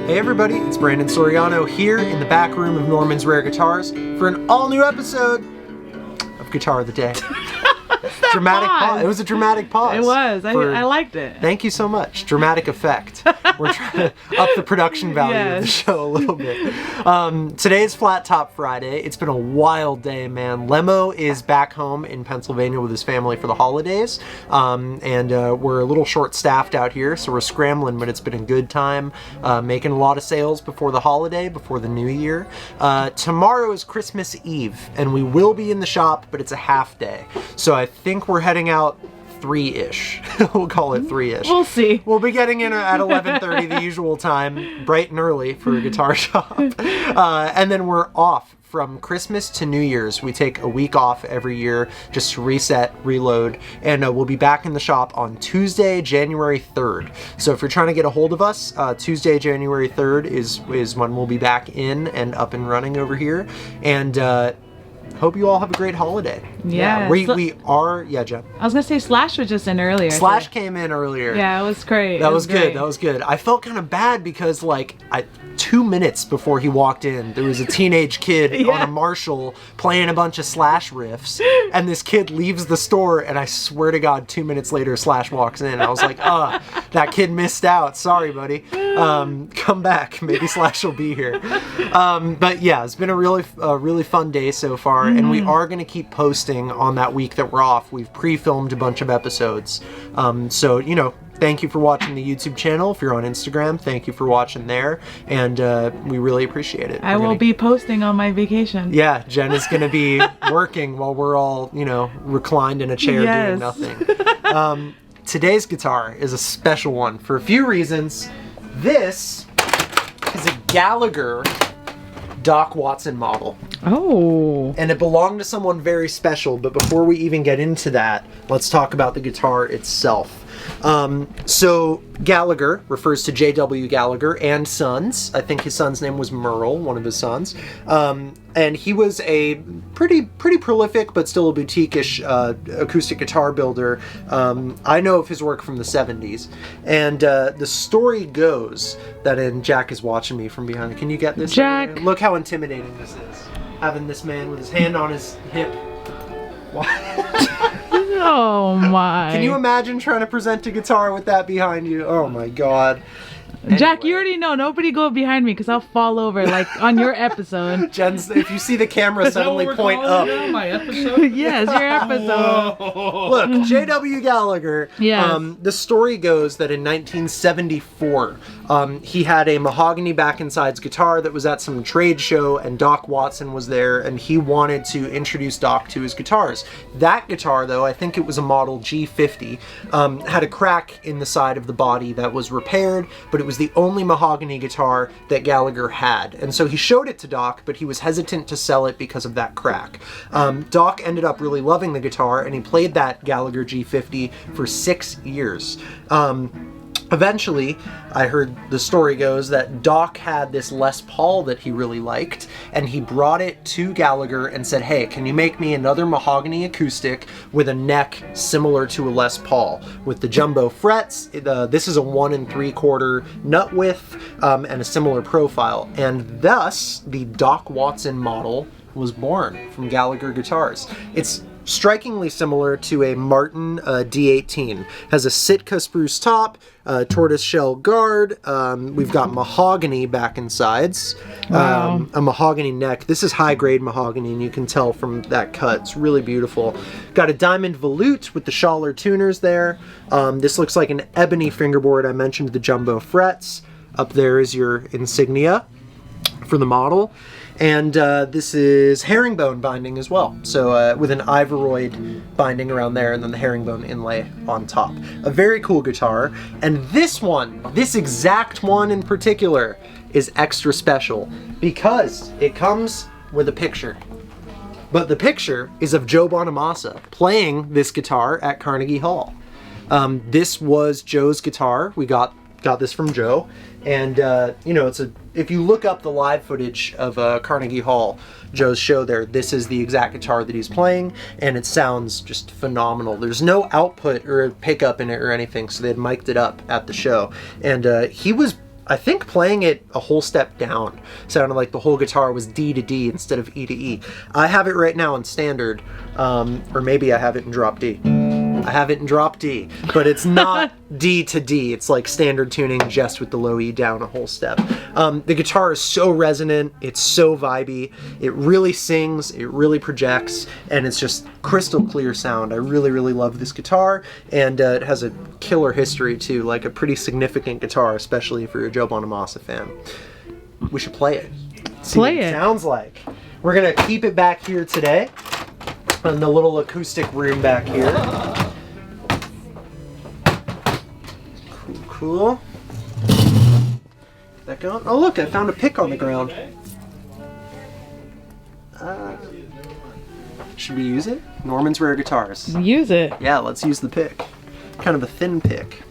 Hey everybody, it's Brandon Soriano here in the back room of Norman's Rare Guitars for an all-new episode of Guitar of the Day. Dramatic pause. It was a dramatic pause. It was. I liked it. Thank you so much. Dramatic effect. We're trying to up the production value of the show a little bit. Today is Flat Top Friday. It's been a wild day, man. Lemo is back home in Pennsylvania with his family for the holidays. And we're a little short-staffed out here, so we're scrambling, but it's been a good time. Making a lot of sales before the holiday, before the new year. Tomorrow is Christmas Eve, and we will be in the shop, but it's a half day. So I think we're heading out 3-ish. We'll call it 3-ish. We'll see. We'll be getting in at 11:30, the usual time, bright and early for a guitar shop. And then we're off from Christmas to New Year's. We take a week off every year just to reset, reload, and we'll be back in the shop on Tuesday, January 3rd. So if you're trying to get a hold of us, Tuesday, January 3rd is when we'll be back in and up and running over here. And hope you all have a great holiday. Yeah. We are, Jen. I was going to say Slash was just in earlier. Slash came in earlier. Yeah, it was great. That was good. That was good. I felt kind of bad because 2 minutes before he walked in, there was a teenage kid on a Marshall playing a bunch of Slash riffs, and this kid leaves the store, and I swear to God, 2 minutes later, Slash walks in. I was like, that kid missed out. Sorry, buddy. Come back. Maybe Slash will be here. But yeah, it's been a really fun day so far, and we are going to keep posting on that week that we're off. We've pre-filmed a bunch of episodes. So, thank you for watching the YouTube channel. If you're on Instagram, thank you for watching there. And we really appreciate it. I will be posting on my vacation. Yeah, Jen is going to be working while we're all, reclined in a chair doing nothing. Today's guitar is a special one for a few reasons. This is a Gallagher Doc Watson model. Oh. And it belonged to someone very special, but before we even get into that, let's talk about the guitar itself. So Gallagher refers to J.W. Gallagher and Sons. I think his son's name was Merle, one of his sons. And he was a pretty prolific, but still a boutique-ish acoustic guitar builder. I know of his work from the 70s. And the story goes that, and Jack is watching me from behind. Can you get this? Jack! Look how intimidating this is. Having this man with his hand on his hip. Oh my. Can you imagine trying to present a guitar with that behind you? Oh my God. Jack, Anyway. you already know. Nobody go behind me because I'll fall over like on your episode. Jen's, if you see the camera suddenly point up. My episode? Yes, your episode. Look, J.W. Gallagher. Yes. The story goes that in 1974, he had a mahogany back and sides guitar that was at some trade show, and Doc Watson was there, and he wanted to introduce Doc to his guitars. That guitar, though, I think it was a model G50, had a crack in the side of the body that was repaired, but it was the only mahogany guitar that Gallagher had. And so he showed it to Doc, but he was hesitant to sell it because of that crack. Doc ended up really loving the guitar, and he played that Gallagher G50 for 6 years. Eventually, I heard the story goes that Doc had this Les Paul that he really liked, and he brought it to Gallagher and said, hey, can you make me another mahogany acoustic with a neck similar to a Les Paul, with the jumbo frets? This is a 1 3/4 nut width, and a similar profile. And thus, the Doc Watson model was born from Gallagher Guitars. It's strikingly similar to a Martin D18. Has a Sitka spruce top, tortoise shell guard. We've got mahogany back and sides, Wow. a mahogany neck. This is high grade mahogany, and you can tell from that cut. It's really beautiful. Got a diamond volute with the Schaller tuners there. This looks like an ebony fingerboard. I mentioned the jumbo frets. Up there is your insignia for the model. And this is herringbone binding as well. So with an Ivoroid binding around there, and then the herringbone inlay on top. A very cool guitar. And this one, this exact one in particular, is extra special because it comes with a picture. But the picture is of Joe Bonamassa playing this guitar at Carnegie Hall. This was Joe's guitar. We got this from Joe. And if you look up the live footage of Carnegie Hall, Joe's show there, this is the exact guitar that he's playing, and it sounds just phenomenal. There's no output or a pickup in it or anything, so they had mic'd it up at the show. And he was, I think, playing it a whole step down. Sounded like the whole guitar was D to D instead of E to E. I have it right now in standard, or maybe I have it in drop D. I have it in drop D, but it's not D to D. It's like standard tuning, just with the low E down a whole step. The guitar is so resonant. It's so vibey. It really sings. It really projects, and it's just crystal clear sound. I really, really love this guitar, and it has a killer history too, like a pretty significant guitar, especially if you're a Joe Bonamassa fan. We should play it. See what it sounds like. We're gonna keep it back here today in the little acoustic room back here. Cool. Get that going. Oh look, I found a pick on the ground. Should we use it? Norman's Rare Guitars. Use it. Yeah, let's use the pick. Kind of a thin pick.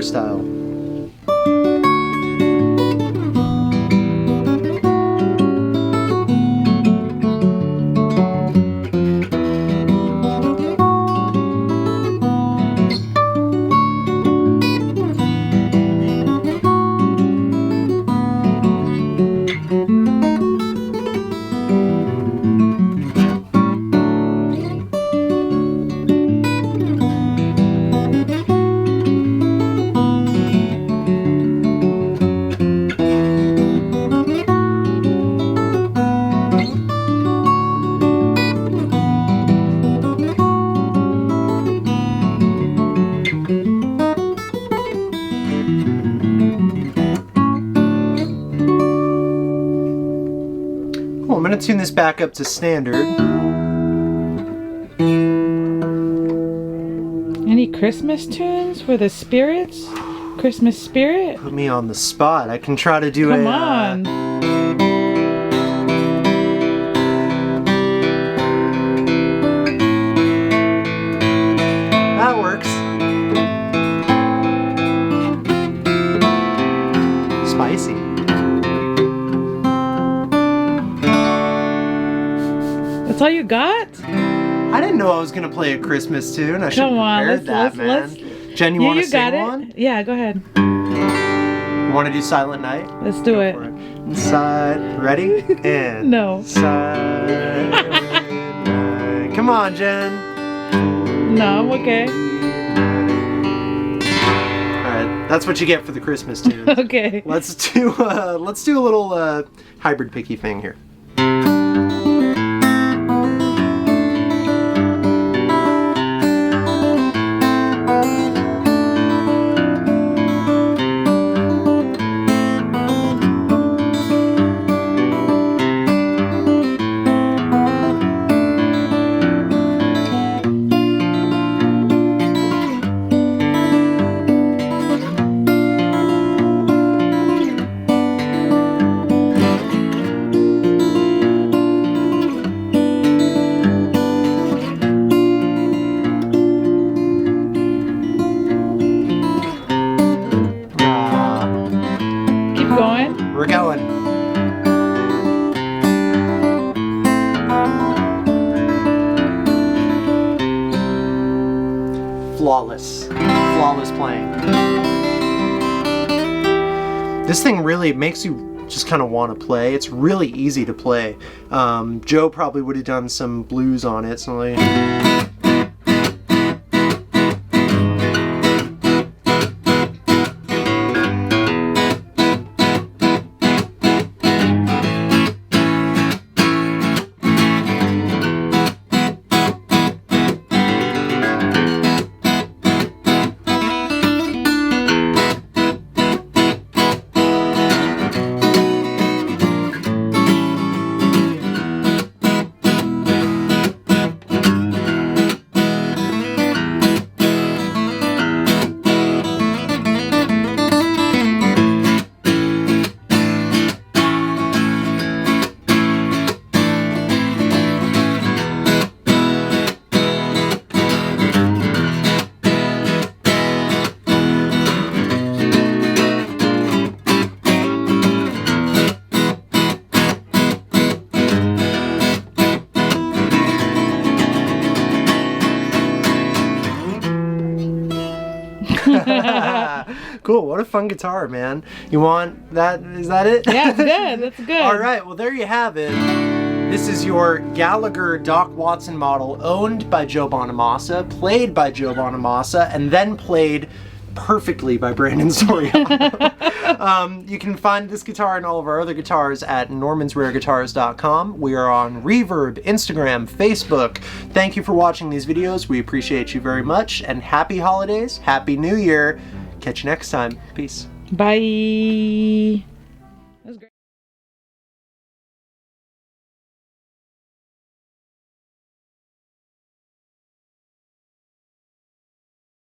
Style. I'm going to tune this back up to standard. Any Christmas tunes for the spirits? Christmas spirit? Put me on the spot. I can try to do Come on. That works. Spicy. That's all you got? I didn't know I was gonna play a Christmas tune. I should have prepared that, man. Jen, you want to sing one? Yeah, go ahead. You want to do Silent Night? Let's do it. Inside, ready? And no. Silent Night. Come on, Jen. No, I'm okay. All right, that's what you get for the Christmas tunes. Okay. Let's do a little hybrid picky thing here. flawless. Flawless playing. This thing really makes you just kind of want to play. It's really easy to play. Joe probably would have done some blues on it, so like... Cool, what a fun guitar, man. You want that? Is that it? Yeah, it's good. That's good. All right, well, there you have it. This is your Gallagher Doc Watson model, owned by Joe Bonamassa, played by Joe Bonamassa, and then played perfectly by Brandon Soriano. You can find this guitar and all of our other guitars at normansrareguitars.com. We are on Reverb, Instagram, Facebook. Thank you for watching these videos. We appreciate you very much, and happy holidays, happy new year. Catch you next time. Peace. Bye.